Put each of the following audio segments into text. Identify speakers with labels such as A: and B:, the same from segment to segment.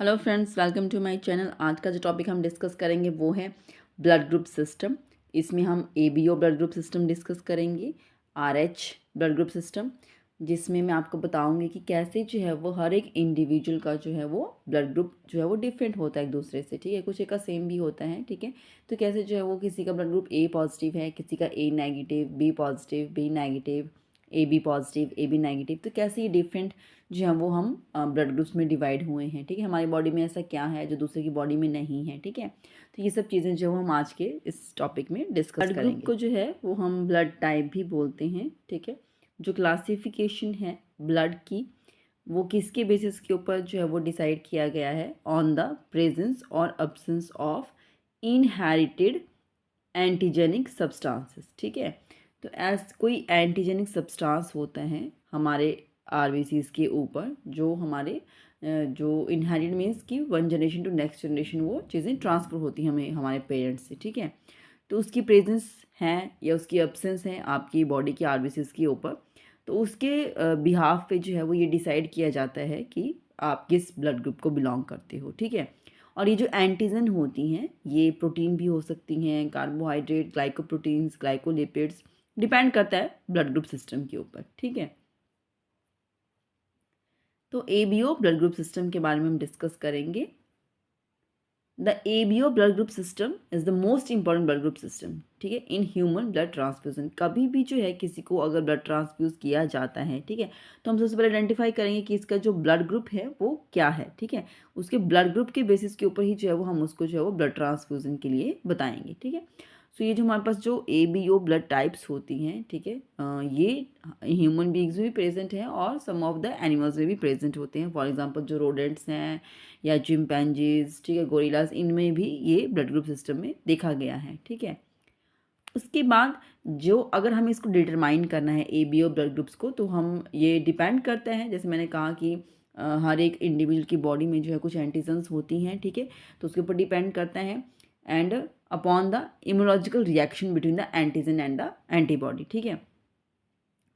A: Hello friends, welcome to my channel. आज का जो टॉपिक हम डिस्कस करेंगे वो है ब्लड ग्रुप सिस्टम। इसमें हम ABO blood group system discuss करेंगे, आरएच ब्लड ग्रुप सिस्टम, जिसमें मैं आपको बताऊंगी कि कैसे जो है वो हर एक इंडिविजुअल का जो है वो ब्लड ग्रुप जो है वो डिफरेंट होता है एक दूसरे से। ठीक है, कुछ एक का सेम भी होता है। ठीक है, तो कैसे जो है वो किसी का ब्लड ग्रुप ए पॉजिटिव है, किसी का A negative, B positive, B negative, A B positive, A B negative, तो कैसे ये डिफरेंट जो है वो हम ब्लड ग्रुप्स में डिवाइड हुए हैं। ठीक है, हमारी बॉडी में ऐसा क्या है जो दूसरे की बॉडी में नहीं है। ठीक है, तो ये सब चीज़ें जो हम आज के इस टॉपिक में डिस्कस करेंगे। ब्लड ग्रुप को जो है वो हम ब्लड टाइप भी बोलते हैं। ठीक है, जो क्लासिफिकेशन है ब्लड की वो किसके बेसिस के ऊपर जो है वो डिसाइड किया गया है, ऑन द प्रेजेंस और absence of inherited antigenic substances. ठीक है, तो एज कोई एंटीजेनिक सब्सटेंस होता है हमारे आरबीसीज के ऊपर, जो हमारे जो इनहेरिटेड मीन्स कि one generation to next generation वो चीज़ें ट्रांसफ़र होती हैं हमें हमारे पेरेंट्स से। ठीक है, तो उसकी प्रेजेंस है या उसकी एब्सेंस है आपकी बॉडी के आरबीसीज के ऊपर, तो उसके बिहाफ पे जो है वो ये डिसाइड किया जाता है कि आप किस ब्लड ग्रुप को बिलोंग करते हो। ठीक है, और ये जो एंटीजन होती हैं ये प्रोटीन भी हो सकती हैं, कार्बोहाइड्रेट, ग्लाइकोप्रोटीन्स, ग्लाइकोलिपिड्स, डिपेंड करता है ब्लड ग्रुप सिस्टम के ऊपर। ठीक है, तो एबीओ ब्लड ग्रुप सिस्टम के बारे में हम डिस्कस करेंगे। The ABO blood group system is the most important blood group system. ठीक है, इन ह्यूमन ब्लड ट्रांसफ्यूजन, कभी भी जो है किसी को अगर ब्लड ट्रांसफ्यूज किया जाता है, ठीक है, तो हम सबसे पहले आइडेंटिफाई करेंगे कि इसका जो ब्लड ग्रुप है वो क्या है। ठीक है, उसके ब्लड ग्रुप के बेसिस के ऊपर ही जो है वो हम उसको जो है वो ब्लड ट्रांसफ्यूजन के लिए बताएंगे। ठीक है, सो ये जो हमारे पास जो एबीओ ब्लड टाइप्स होती हैं, ठीक है, ये ह्यूमन बींग्स में भी प्रेजेंट हैं और सम ऑफ द एनिमल्स में भी प्रेजेंट होते हैं। फॉर एग्जांपल जो रोडेंट्स हैं या चिंपैंजीज, ठीक है, गोरिल्लास, इनमें भी ये ब्लड ग्रुप सिस्टम में देखा गया है। ठीक है, उसके बाद जो अगर हमें इसको डिटरमाइन करना है एबीओ ब्लड ग्रुप्स को, तो हम ये डिपेंड करता है, जैसे मैंने कहा कि हर एक इंडिविजुअल की बॉडी में जो है कुछ एंटीजन्स होती हैं। ठीक है, तो उसके ऊपर डिपेंड करता है and upon the immunological reaction between the antigen and the antibody. ठीक है,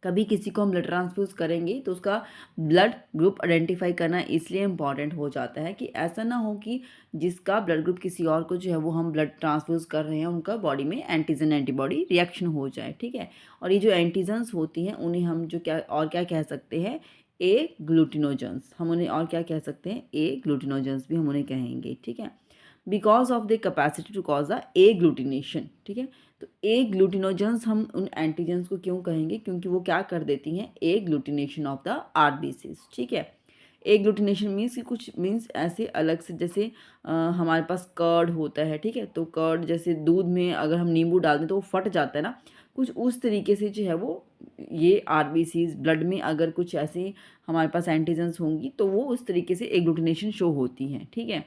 A: कभी किसी को हम ब्लड ट्रांसफ्यूज करेंगे तो उसका ब्लड ग्रुप आइडेंटिफाई करना इसलिए इम्पॉर्टेंट हो जाता है कि ऐसा ना हो कि जिसका ब्लड ग्रुप किसी और को जो है वो हम ब्लड ट्रांसफ्यूज कर रहे हैं उनका बॉडी में एंटीजन एंटीबॉडी रिएक्शन हो जाए। ठीक है, और ये जो एंटीजन्स होती हैं उन्हें हम जो क्या कह सकते हैं, ए ग्लूटिनोजेंस, हम उन्हें और क्या कह सकते हैं, ए ग्लूटिनोजेंस भी हम उन्हें कहेंगे। ठीक है, because of the capacity to cause the agglutination. ठीक है, तो ए ग्लूटिनोजेंस हम उन एंटीजेंस को क्यों कहेंगे, क्योंकि वो क्या कर देती हैं, ए ग्लूटिनेशन ऑफ द आरबीसीज। ठीक है, ए ग्लूटिनेशन मीन्स कि कुछ मीन्स ऐसे अलग से, जैसे हमारे पास कर्ड होता है। ठीक है, तो कर्ड जैसे दूध में अगर हम नींबू डाल दें तो वो फट जाता है ना, कुछ उस तरीके से जो है वो ये आरबीसीज ब्लड में अगर कुछ ऐसी हमारे पास एंटीजेंस होंगी तो वो उस तरीके से एग्लूटिनेशन शो होती हैं। ठीक है,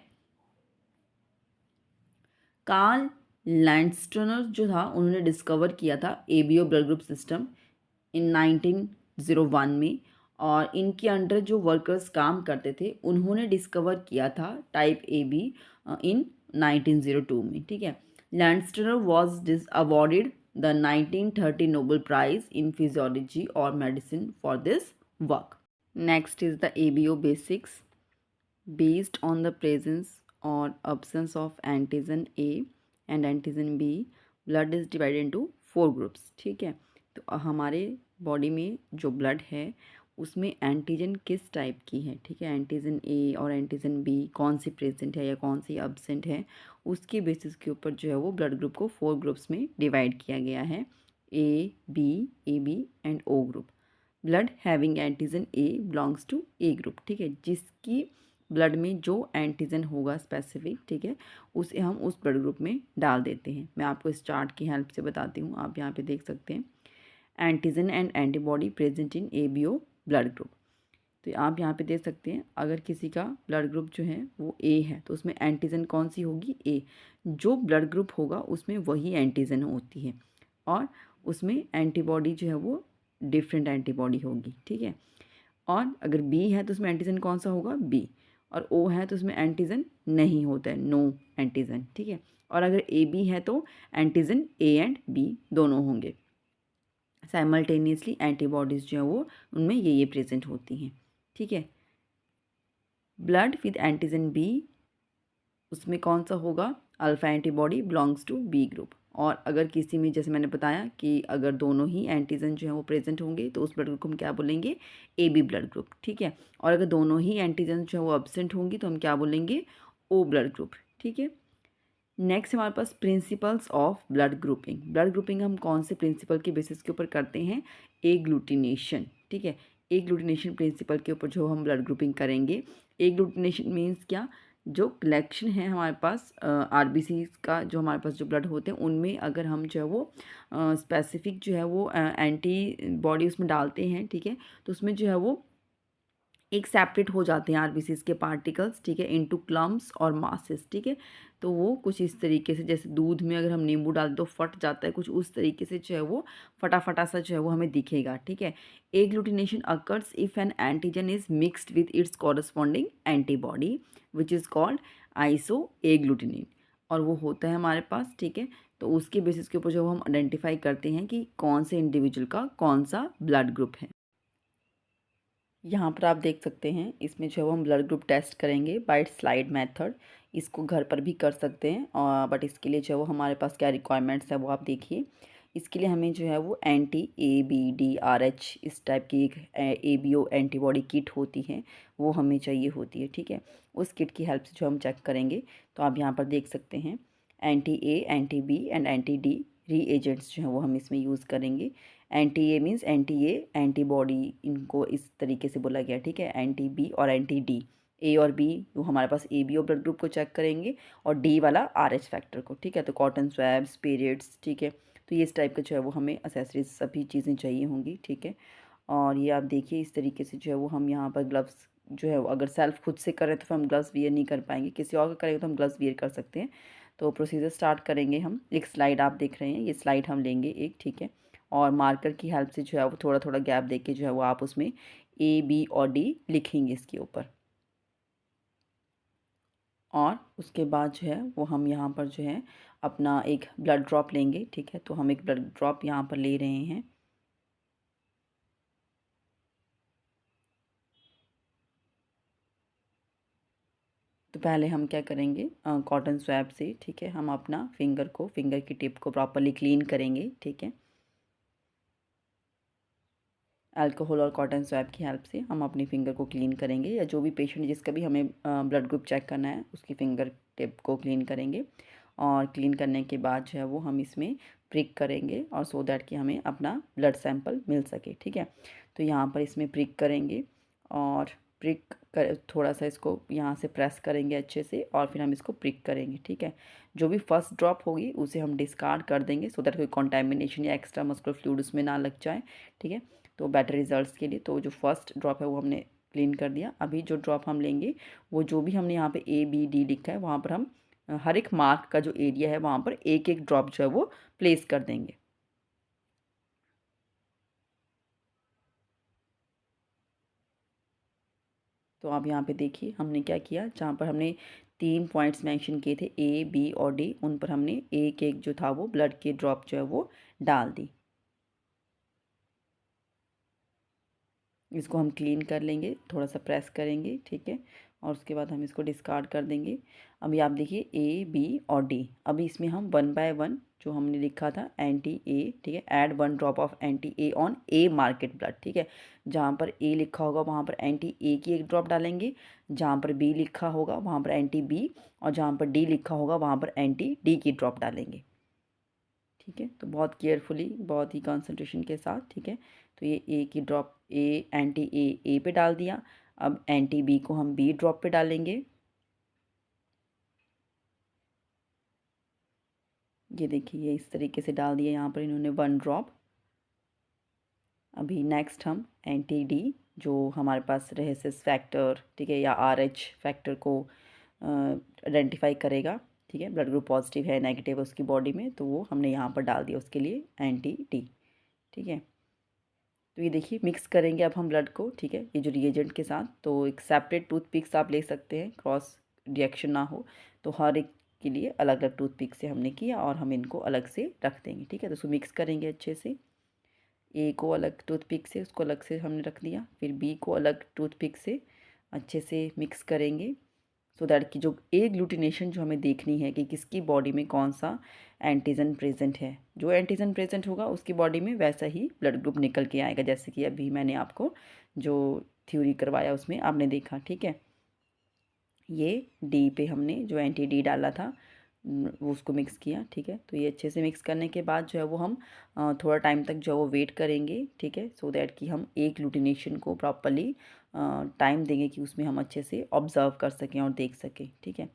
A: कार्ल लैंडस्टनर जो था उन्होंने डिस्कवर किया था ABO blood group system in 1901 में, और इनके अंडर जो वर्कर्स काम करते थे उन्होंने डिस्कवर किया था टाइप ए बी इन 1902 में। ठीक है, Landsteiner was awarded the 1930 Nobel prize in physiology और medicine for this work. Next is the ABO basics. Based on the presence or absence of antigen A and antigen B, blood is divided into 4 groups। ठीक है, तो हमारे body में जो blood है उसमें antigen किस टाइप की है, ठीक है, एंटीजन ए और एंटीजन बी कौन सी प्रेजेंट है या कौन सी अब्सेंट है, उसके बेसिस के ऊपर जो है वो ब्लड ग्रुप को 4 ग्रुप्स में डिवाइड किया गया है, A B and O group. Blood having antigen A belongs to A group. ठीक है, जिसकी ब्लड में जो एंटीजन होगा स्पेसिफिक, ठीक है, उसे हम उस ब्लड ग्रुप में डाल देते हैं। मैं आपको इस चार्ट की हेल्प से बताती हूँ, आप यहाँ पे देख सकते हैं antigen and antibody present in ABO blood group. तो आप यहाँ पे देख सकते हैं अगर किसी का ब्लड ग्रुप जो है वो ए है तो उसमें एंटीजन कौन सी होगी, ए। जो ब्लड ग्रुप होगा उसमें वही एंटीजन होती है और उसमें एंटीबॉडी जो है वो डिफरेंट एंटीबॉडी होगी। ठीक है, और अगर बी है तो उसमें एंटीजन कौन सा होगा, बी, और ओ है तो उसमें एंटीजन नहीं होता है, नो एंटीजन। ठीक है, और अगर ए बी है तो एंटीजन ए एंड बी दोनों होंगे। साइमल्टेनियसली एंटीबॉडीज़ जो है वो उनमें ये प्रेजेंट होती हैं। ठीक है, ब्लड विद एंटीजन बी, उसमें कौन सा होगा, alpha antibody belongs to B group. और अगर किसी में, जैसे मैंने बताया कि अगर दोनों ही एंटीजन जो है वो प्रेजेंट होंगे तो उस ब्लड ग्रुप को हम क्या बोलेंगे, ए बी ब्लड ग्रुप, ठीक है। और अगर दोनों ही एंटीजन जो है वो एब्सेंट होंगी तो हम क्या बोलेंगे, ओ ब्लड ग्रुप, ठीक है। नेक्स्ट हमारे पास principles of blood grouping. Blood grouping हम कौन से प्रिंसिपल के बेसिस के ऊपर करते हैं, एग्लूटिनेशन, ठीक है। एग्लूटिनेशन प्रिंसिपल के ऊपर जो हम ब्लड ग्रुपिंग करेंगे। एग्लूटिनेशन मीन्स क्या, जो कलेक्शन है हमारे पास आरबीसी का, जो हमारे पास जो ब्लड होते हैं उनमें अगर हम जो है वो स्पेसिफिक जो है वो एंटी बॉडी उसमें डालते हैं, ठीक है, तो उसमें जो है वो एक सेपरेट हो जाते हैं आरबीसीज के पार्टिकल्स, ठीक है, इनटू क्लम्प्स और मासेस, ठीक है। तो वो कुछ इस तरीके से, जैसे दूध में अगर हम नींबू डाल दो फट जाता है, कुछ उस तरीके से जो है वो फटाफटा सा जो है वो हमें दिखेगा, ठीक है। Agglutination occurs if N antigen is mixed with its corresponding antibody which is called iso agglutinin, और वो होता है हमारे पास, ठीक है। तो उसके बेसिस के ऊपर जो हम आइडेंटिफाई करते हैं कि कौन से इंडिविजुअल का कौन सा ब्लड ग्रुप है। यहाँ पर आप देख सकते हैं, इसमें जो है वो हम ब्लड ग्रुप टेस्ट करेंगे बाय स्लाइड मेथड। इसको घर पर भी कर सकते हैं, और बट इसके लिए जो है वो हमारे पास क्या रिक्वायरमेंट्स है वो आप देखिए। इसके लिए हमें जो है वो anti A B D R H इस टाइप की एक A B O antibody kit होती है, वो हमें चाहिए होती है, ठीक है। उस किट की हेल्प से जो हम चेक करेंगे, तो आप यहाँ पर देख सकते हैं anti A, anti B and anti D reagents जो हैं वो हम इसमें यूज़ करेंगे। Anti A means anti A antibody, इनको इस तरीके से बोला गया, ठीक है। एंटी बी और एंटी डी, ए और बी वो हमारे पास A B O blood group को चेक करेंगे, और डी वाला आर एच फैक्टर को, ठीक है। तो कॉटन स्वैब्स, पीरियड्स, ठीक है। तो ये इस टाइप का जो है वो हमें एसेसरीज सभी चीज़ें चाहिए होंगी, ठीक है। और ये आप देखिए इस तरीके से जो है वो हम यहाँ पर ग्लव्स जो है वो अगर सेल्फ खुद से करें तो फिर हम ग्लव्स वियर नहीं कर पाएंगे, किसी और का करेंगे तो हम ग्लव्स वियर कर सकते हैं। तो प्रोसीजर स्टार्ट करेंगे हम। एक स्लाइड आप देख रहे हैं, ये स्लाइड हम लेंगे एक, ठीक है। और मार्कर की हेल्प से जो है वो थोड़ा थोड़ा गैप देके जो है वो आप उसमें ए बी और डी लिखेंगे इसके ऊपर। और उसके बाद जो है वो हम यहाँ पर जो है अपना एक ब्लड ड्रॉप लेंगे, ठीक है। तो हम एक ब्लड ड्रॉप यहाँ पर ले रहे हैं। तो पहले हम क्या करेंगे, कॉटन स्वैब से, ठीक है, हम अपना फिंगर की टिप को प्रॉपरली क्लीन करेंगे, ठीक है। अल्कोहल और कॉटन स्वैब की हेल्प से हम अपनी फिंगर को क्लीन करेंगे, या जो भी पेशेंट जिसका भी हमें ब्लड ग्रुप चेक करना है उसकी फिंगर टिप को क्लीन करेंगे। और क्लीन करने के बाद जो है वो हम इसमें प्रिक करेंगे, और सो दैट कि हमें अपना ब्लड सैंपल मिल सके, ठीक है। तो यहाँ पर इसमें प्रिक करेंगे, और प्रिक कर थोड़ा सा इसको यहाँ से प्रेस करेंगे अच्छे से, और फिर हम इसको प्रिक करेंगे, ठीक है। जो भी फर्स्ट ड्रॉप होगी उसे हम डिस्कार्ड कर देंगे, सो दैट कोई कॉन्टेमिनेशन या एक्स्ट्रा मस्कुलर फ्लूइड उसमें ना लग जाए, ठीक है। तो बेटर रिजल्ट्स के लिए, तो जो फर्स्ट ड्रॉप है वो हमने क्लीन कर दिया। अभी जो ड्रॉप हम लेंगे, वो जो भी हमने यहाँ पे ए बी डी लिखा है वहाँ पर हम हर एक मार्क का जो एरिया है वहाँ पर एक एक ड्रॉप जो है वो प्लेस कर देंगे। तो आप यहाँ पे देखिए हमने क्या किया, जहाँ पर हमने 3 पॉइंट्स मेंशन किए थे ए बी और डी, उन पर हमने एक एक जो था वो ब्लड के ड्रॉप जो है वो डाल दी। इसको हम क्लीन कर लेंगे, थोड़ा सा प्रेस करेंगे, ठीक है। और उसके बाद हम इसको डिस्कार्ड कर देंगे। अभी आप देखिए ए बी और डी, अभी इसमें हम 1 बाय 1 जो हमने लिखा था एंटी ए, ठीक है, add 1 drop of anti A on A market blood, ठीक है। जहाँ पर ए लिखा होगा वहाँ पर एंटी ए की एक ड्रॉप डालेंगे, जहाँ पर बी लिखा होगा वहाँ पर एंटी बी, और जहाँ पर डी लिखा होगा वहाँ पर एंटी डी की ड्रॉप डालेंगे, ठीक है। तो बहुत केयरफुली, बहुत ही कंसंट्रेशन के साथ, ठीक है। तो ये ए की ड्रॉप, ए एंटी ए पे डाल दिया। अब एंटी बी को हम बी ड्रॉप पे डालेंगे। ये देखिए ये इस तरीके से डाल दिया यहाँ पर इन्होंने 1 ड्रॉप। अभी नेक्स्ट हम एंटी डी, जो हमारे पास रेहेसिस फैक्टर, ठीक है, या आर एच फैक्टर को आइडेंटिफाई करेगा, ठीक है, ब्लड ग्रुप पॉजिटिव है नेगेटिव है उसकी बॉडी में, तो वो हमने यहाँ पर डाल दिया उसके लिए एंटी डी, ठीक है। तो ये देखिए मिक्स करेंगे अब हम ब्लड को, ठीक है, ये जो रिएजेंट के साथ। तो एक सेपरेट टूथपिक्स आप ले सकते हैं, क्रॉस रिएक्शन ना हो, तो हर एक के लिए अलग अलग टूथपिक से हमने किया, और हम इनको अलग से रख देंगे, ठीक है। तो उसको मिक्स करेंगे अच्छे से। ए को अलग टूथपिक से उसको अलग से हमने रख दिया, फिर बी को अलग टूथपिक से अच्छे से मिक्स करेंगे सो दैट कि जो एग्लूटिनेशन जो हमें देखनी है कि किसकी बॉडी में कौन सा एंटीजन प्रेजेंट है। जो एंटीजन प्रेजेंट होगा उसकी बॉडी में वैसा ही ब्लड ग्रुप निकल के आएगा, जैसे कि अभी मैंने आपको जो थ्योरी करवाया उसमें आपने देखा। ठीक है, ये डी पे हमने जो एंटी डी डाला था वो उसको मिक्स किया। ठीक है, तो ये अच्छे से मिक्स करने के बाद जो है वो हम थोड़ा टाइम तक जो है वो वेट करेंगे। ठीक है, सो दैट कि हम एक ग्लूटिनेशन को प्रॉपरली टाइम देंगे कि उसमें हम अच्छे से ऑब्ज़र्व कर सकें और देख सकें। ठीक है,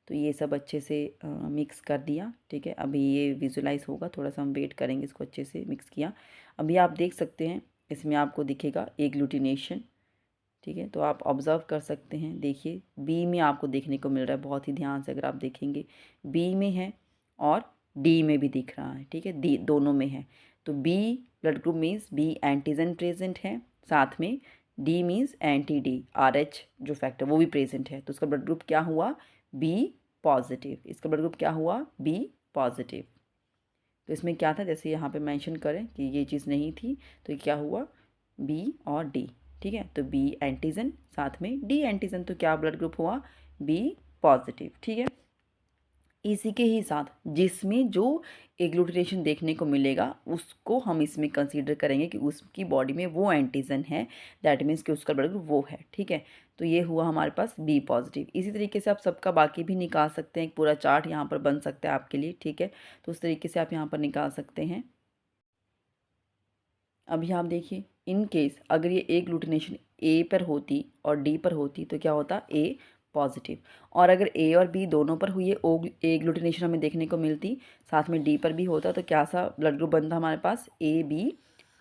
A: तो ये सब अच्छे से मिक्स कर दिया। ठीक है, अभी ये विजुलाइज होगा, थोड़ा सा हम वेट करेंगे। इसको अच्छे से मिक्स किया, अभी आप देख सकते हैं इसमें आपको दिखेगा एग्लूटिनेशन। ठीक है, तो आप ऑब्ज़र्व कर सकते हैं। देखिए बी में आपको देखने को मिल रहा है, बहुत ही ध्यान से अगर आप देखेंगे बी में है और डी में भी दिख रहा है। ठीक है, डी दोनों में है। तो B blood group means B antigen present है, साथ में D means anti D RH जो फैक्टर वो भी प्रेजेंट है। तो उसका ब्लड ग्रुप क्या हुआ, बी पॉजिटिव। इसका ब्लड ग्रुप क्या हुआ, बी पॉजिटिव। तो इसमें क्या था, जैसे यहाँ पे मेंशन करें कि ये चीज़ नहीं थी, तो ये क्या हुआ, बी और डी। ठीक है, तो बी एंटीजन साथ में डी एंटीजन, तो क्या ब्लड ग्रुप हुआ, बी पॉजिटिव। ठीक है, इसी के ही साथ जिसमें जो एग्लूटिनेशन देखने को मिलेगा उसको हम इसमें कंसीडर करेंगे कि उसकी बॉडी में वो एंटीजन है, दैट मीन्स कि उसका ब्लड ग्रुप वो है। ठीक है, तो ये हुआ हमारे पास बी पॉजिटिव। इसी तरीके से आप सबका बाकी भी निकाल सकते हैं, एक पूरा चार्ट यहाँ पर बन सकता है आपके लिए। ठीक है, तो उस तरीके से आप यहाँ पर निकाल सकते हैं। अभी आप देखिए, इन केस अगर ये एग्लूटिनेशन ए पर होती और डी पर होती तो क्या होता, ए पॉजिटिव। और अगर ए और बी दोनों पर हुई है ओ एग्लूटिनेशन हमें देखने को मिलती, साथ में डी पर भी होता, तो क्या सा ब्लड ग्रुप बनता हमारे पास, ए बी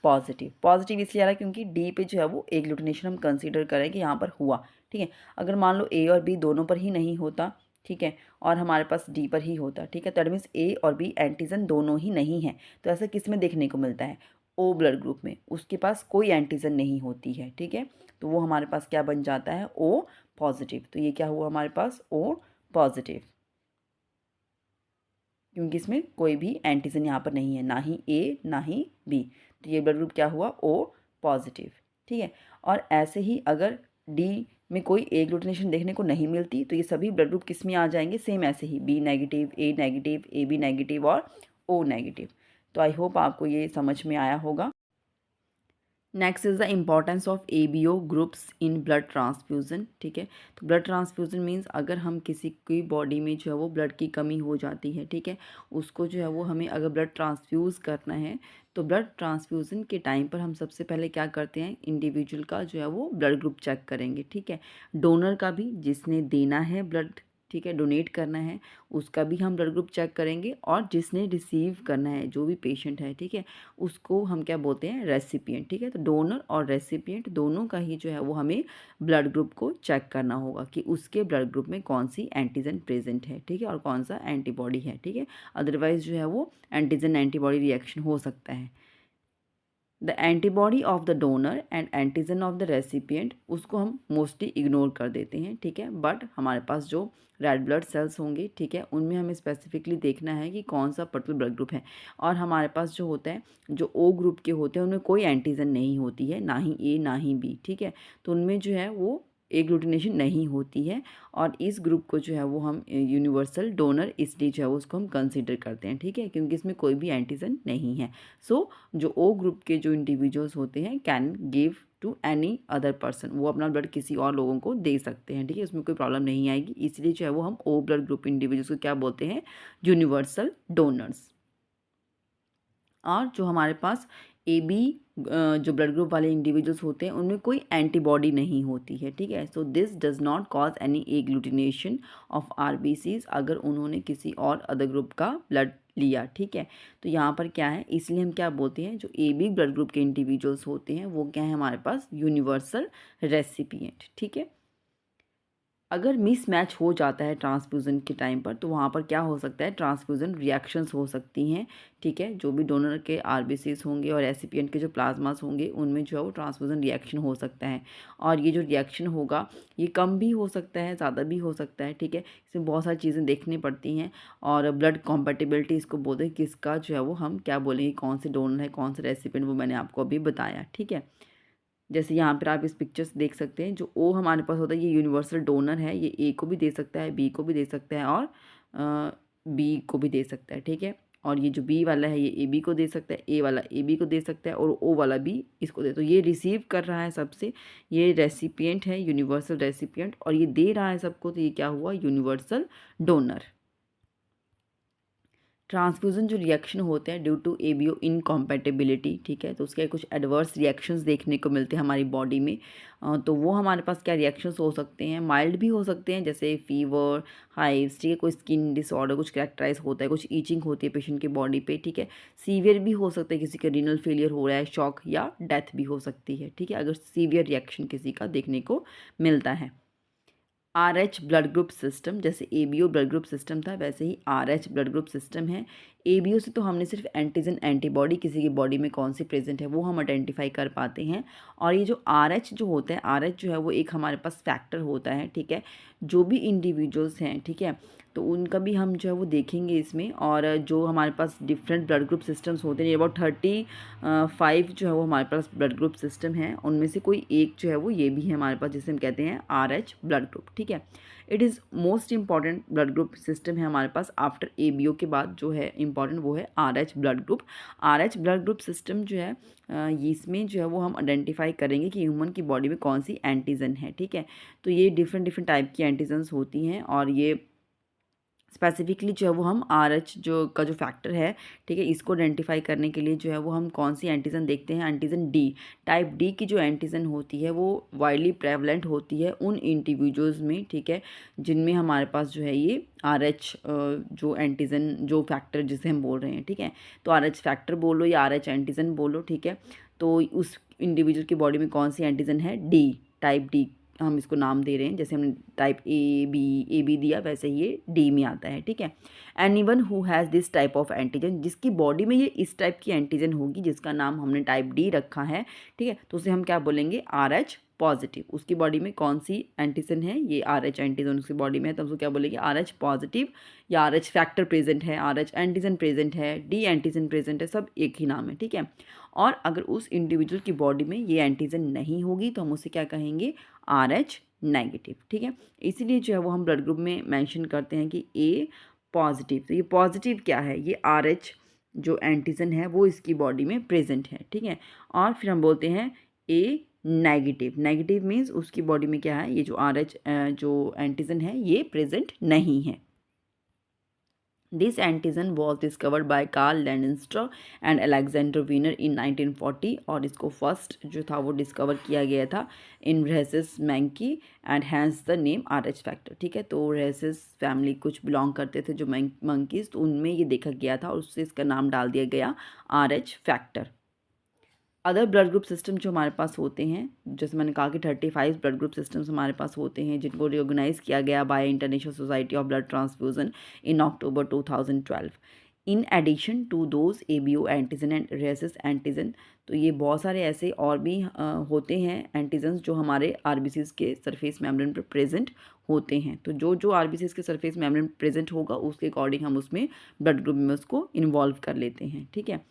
A: पॉजिटिव। पॉजिटिव इसलिए आ रहा है क्योंकि डी पे जो है वो एग्लूटिनेशन हम कंसीडर करें कि यहाँ पर हुआ। ठीक है, अगर मान लो ए और बी दोनों पर ही नहीं होता, ठीक है, और हमारे पास डी पर ही होता, ठीक है, दैट मीन्स ए और बी एंटीजन दोनों ही नहीं है। तो ऐसा किस में देखने को मिलता है, ओ ब्लड ग्रुप में, उसके पास कोई एंटीजन नहीं होती है। ठीक है, तो वो हमारे पास क्या बन जाता है, ओ पॉजिटिव। तो ये क्या हुआ हमारे पास, ओ पॉजिटिव, क्योंकि इसमें कोई भी एंटीजन यहाँ पर नहीं है, ना ही ए ना ही बी। तो ये ब्लड ग्रुप क्या हुआ, ओ पॉजिटिव। ठीक है, और ऐसे ही अगर डी में कोई एग्लूटिनेशन देखने को नहीं मिलती तो ये सभी ब्लड ग्रुप किस में आ जाएंगे, सेम ऐसे ही B negative, A B negative और ओ नेगेटिव। तो आई होप आपको ये समझ में आया होगा। Next is the importance of ABO groups in blood transfusion. ठीक है, तो ब्लड ट्रांसफ्यूज़न मीन्स अगर हम किसी की बॉडी में जो है वो ब्लड की कमी हो जाती है, ठीक है, उसको जो है वो हमें अगर ब्लड ट्रांसफ्यूज़ करना है तो ब्लड ट्रांसफ्यूज़न के टाइम पर हम सबसे पहले क्या करते हैं, इंडिविजुअल का जो है वो ब्लड ग्रुप चेक करेंगे। ठीक है, डोनर का भी, जिसने देना है ब्लड, ठीक है, डोनेट करना है, उसका भी हम ब्लड ग्रुप चेक करेंगे, और जिसने रिसीव करना है जो भी पेशेंट है, ठीक है, उसको हम क्या बोलते हैं, रेसिपिएंट। ठीक है, तो डोनर और रेसिपिएंट दोनों का ही जो है वो हमें ब्लड ग्रुप को चेक करना होगा कि उसके ब्लड ग्रुप में कौन सी एंटीजन प्रेजेंट है, ठीक है, और कौन सा एंटीबॉडी है। ठीक है, अदरवाइज जो है वो एंटीजन एंटीबॉडी रिएक्शन हो सकता है। The antibody of the donor and antigen of the recipient, उसको हम मोस्टली इग्नोर कर देते हैं। ठीक है, बट हमारे पास जो रेड ब्लड सेल्स होंगे, ठीक है, उनमें हमें स्पेसिफिकली देखना है कि कौन सा पर्टिकुलर ब्लड ग्रुप है। और हमारे पास जो होता है, जो ओ ग्रुप के होते हैं, उनमें कोई एंटीजन नहीं होती है, ना ही ए ना ही बी। ठीक है, तो उनमें जो है वो एग्लूटिनेशन नहीं होती है, और इस ग्रुप को जो है वो हम यूनिवर्सल डोनर इसलिए जो है उसको हम कंसिडर करते हैं। ठीक है, क्योंकि इसमें कोई भी एंटीजन नहीं है। सो जो ओ ग्रुप के जो इंडिविजुअल्स होते हैं can give to any other person, वो अपना ब्लड किसी और लोगों को दे सकते हैं। ठीक है, उसमें कोई प्रॉब्लम नहीं आएगी, इसलिए जो है वो हम ओ ब्लड ग्रुप इंडिविजुअल्स को क्या बोलते हैं, यूनिवर्सल डोनर्स। और जो हमारे पास ए बी जो ब्लड ग्रुप वाले इंडिविजुअल्स होते हैं उनमें कोई एंटीबॉडी नहीं होती है। ठीक है, so this does not cause any agglutination of RBCs अगर उन्होंने किसी और अदर ग्रुप का ब्लड लिया। ठीक है, तो यहाँ पर क्या है, इसलिए हम क्या बोलते हैं, जो AB ब्लड ग्रुप के इंडिविजुअल्स होते हैं वो क्या है हमारे पास, यूनिवर्सल रेसिपिएंट। ठीक है, अगर मिस मैच हो जाता है ट्रांसफ्यूज़न के टाइम पर तो वहाँ पर क्या हो सकता है, ट्रांसफ्यूज़न रिएक्शंस हो सकती हैं। ठीक है, जो भी डोनर के RBCs होंगे और रेसिपिएंट के जो प्लाज्मास होंगे उनमें जो है वो ट्रांसफ्यूज़न रिएक्शन हो सकता है, और ये जो रिएक्शन होगा ये कम भी हो सकता है, ज़्यादा भी हो सकता है। ठीक है, इसमें बहुत सारी चीज़ें देखनी पड़ती हैं, और ब्लड कॉम्पेटिबिलिटी इसको बोलते हैं, किसका जो है वो हम क्या बोलेंगे, कौन से डोनर है कौन से रेसिपिएंट, वो मैंने आपको अभी बताया। ठीक है, जैसे यहाँ पर आप इस पिक्चर से देख सकते हैं, जो ओ हमारे पास होता है ये यूनिवर्सल डोनर है, ये ए को भी दे सकता है, बी को भी दे सकता है और बी को भी दे सकता है, ठीक है। और ये जो बी वाला है ये ए बी को दे सकता है, ए वाला ए बी को दे सकता है और ओ वाला बी इसको दे। तो ये रिसीव कर रहा है सबसे, ये रेसिपिएंट है, यूनिवर्सल रेसिपिएंट, और ये दे रहा है सबको, तो ये क्या हुआ, यूनिवर्सल डोनर। ट्रांसफ्यूज़न जो रिएक्शन होते हैं ड्यू टू एबीओ इनकॉम्पेटिबिलिटी, ठीक है, तो उसके कुछ एडवर्स रिएक्शंस देखने को मिलते हैं हमारी बॉडी में। तो वो हमारे पास क्या रिएक्शंस हो सकते हैं, माइल्ड भी हो सकते हैं जैसे फीवर, हाइव्स, ठीक है, कोई स्किन डिसऑर्डर कुछ कैरेक्टराइज होता है, कुछ ईचिंग होती है पेशेंट की बॉडी पे, ठीक है। सीवियर भी हो सकता है, किसी का रीनल फेलियर हो रहा है, शॉक या डेथ भी हो सकती है, ठीक है, अगर सीवियर रिएक्शन किसी का देखने को मिलता है। RH ब्लड ग्रुप सिस्टम, जैसे ABO ब्लड ग्रुप सिस्टम था वैसे ही RH ब्लड ग्रुप सिस्टम है। ABO से तो हमने सिर्फ एंटीजन एंटीबॉडी किसी की बॉडी में कौन सी प्रेजेंट है वो हम आइडेंटिफाई कर पाते हैं। और ये जो RH जो होता है, RH जो है वो एक हमारे पास फैक्टर होता है, ठीक है। जो भी इंडिविजुअल्स हैं, ठीक है, तो उनका भी हम जो है वो देखेंगे इसमें। और जो हमारे पास डिफरेंट ब्लड ग्रुप सिस्टम्स होते हैं, अबाउट 35 जो है वो हमारे पास ब्लड ग्रुप सिस्टम है, उनमें से कोई एक जो है वो ये भी है हमारे पास, जिसे हम कहते हैं RH ब्लड ग्रुप, ठीक है। It is most important blood group system है हमारे पास आफ्टर ABO के बाद जो है इंपॉर्टेंट वो है RH blood group. RH blood group system जो है इसमें जो है वो हम आइडेंटिफाई करेंगे कि ह्यूमन की बॉडी में कौन सी एंटीजन है, ठीक है। तो ये डिफरेंट डिफरेंट टाइप की एंटीजन्स होती हैं और ये स्पेसिफिकली जो है वो हम RH जो का जो फैक्टर है, ठीक है, इसको आइडेंटिफाई करने के लिए जो है वो हम कौन सी एंटीजन देखते हैं, एंटीजन डी। टाइप डी की जो एंटीजन होती है वो वाइडली प्रेवलेंट होती है उन इंडिविजुअल्स में, ठीक है, जिनमें हमारे पास जो है ये RH जो एंटीजन जो फैक्टर जिसे हम बोल रहे हैं, ठीक है। तो RH फैक्टर बोलो या RH एंटीजन बोलो, ठीक है। तो उस इंडिविजुअल की बॉडी में कौन सी एंटीजन है, डी, टाइप डी हम इसको नाम दे रहे हैं, जैसे हमने टाइप ए बी दिया वैसे ये डी में आता है, ठीक है। Anyone who has this type of antigen, जिसकी बॉडी में ये इस टाइप की एंटीजन होगी जिसका नाम हमने टाइप डी रखा है, ठीक है, तो उसे हम क्या बोलेंगे, RH पॉजिटिव। उसकी बॉडी में कौन सी एंटीजन है, ये RH एंटीजन उसकी बॉडी में है, तो हम उसको क्या बोलेंगे, RH पॉजिटिव, या RH फैक्टर प्रेजेंट है, RH एंटीजन प्रेजेंट है, डी एंटीजन प्रेजेंट है, सब एक ही नाम है, ठीक है। और अगर उस इंडिविजुअल की बॉडी में ये एंटीजन नहीं होगी तो हम उसे क्या कहेंगे, RH नेगेटिव, ठीक है। इसीलिए जो है वो हम ब्लड ग्रुप में मेंशन करते हैं कि A पॉजिटिव। तो ये पॉजिटिव क्या है, ये RH जो एंटीजन है वो इसकी बॉडी में प्रेजेंट है, ठीक है। और फिर हम बोलते हैं A नेगेटिव। नेगेटिव मीन्स उसकी बॉडी में क्या है, ये जो RH जो एंटीजन है ये प्रेजेंट नहीं है। This antigen was discovered by Carl Landenstra and Alexander Wiener in 1940 और इसको फर्स्ट जो था वो डिस्कवर किया गया था इन rhesus monkey and hence the name RH factor, ठीक है। तो rhesus फैमिली कुछ बिलोंग करते थे जो मंकीज, तो उनमें ये देखा गया था और उससे इसका नाम डाल दिया गया RH factor. Other blood group system जो हमारे पास होते हैं, जैसे मैंने कहा कि 35 ब्लड ग्रुप सिस्टम्स हमारे पास होते हैं जिनको रिकॉग्नाइज किया गया by International Society of Blood Transfusion in October 2012। In addition to those ABO antigen and rhesus antigen, तो ये बहुत सारे ऐसे और भी होते हैं एंटीजन्स जो हमारे RBCs के सरफेस मेम्ब्रेन पर प्रेजेंट होते हैं। तो जो जो RBCs के सरफेस मेम्ब्रेन प्रेजेंट होगा उसके अकॉर्डिंग हम उसमें ब्लड ग्रुप में उसको इन्वॉल्व कर लेते हैं, ठीक है।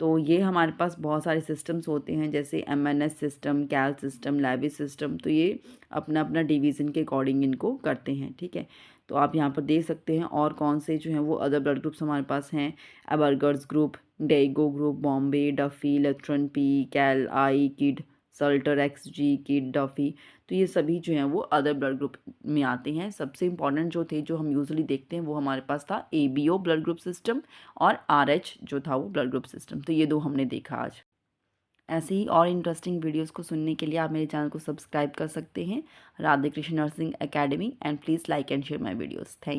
A: तो ये हमारे पास बहुत सारे सिस्टम्स होते हैं जैसे MNS सिस्टम, कैल सिस्टम, लैबिस सिस्टम, तो ये अपना अपना डिवीज़न के अकॉर्डिंग इनको करते हैं, ठीक है। तो आप यहाँ पर देख सकते हैं और कौन से जो हैं वो अदर ब्लड ग्रुप्स हमारे पास हैं, Auberger's group, Diego group, Bombay, Duffy, Lutheran P, Kell I, Kidd, सल्टर XG, किड, डफ़ी, तो ये सभी जो हैं वो अदर ब्लड ग्रुप में आते हैं। सबसे इंपॉर्टेंट जो थे जो हम यूजुअली देखते हैं वो हमारे पास था ABO ब्लड ग्रुप सिस्टम और RH जो था वो ब्लड ग्रुप सिस्टम, तो ये दो हमने देखा आज। ऐसे ही और इंटरेस्टिंग वीडियोस को सुनने के लिए आप मेरे चैनल को सब्सक्राइब कर सकते हैं, Radhe Krishna nursing academy, and please like and share my videos. Thank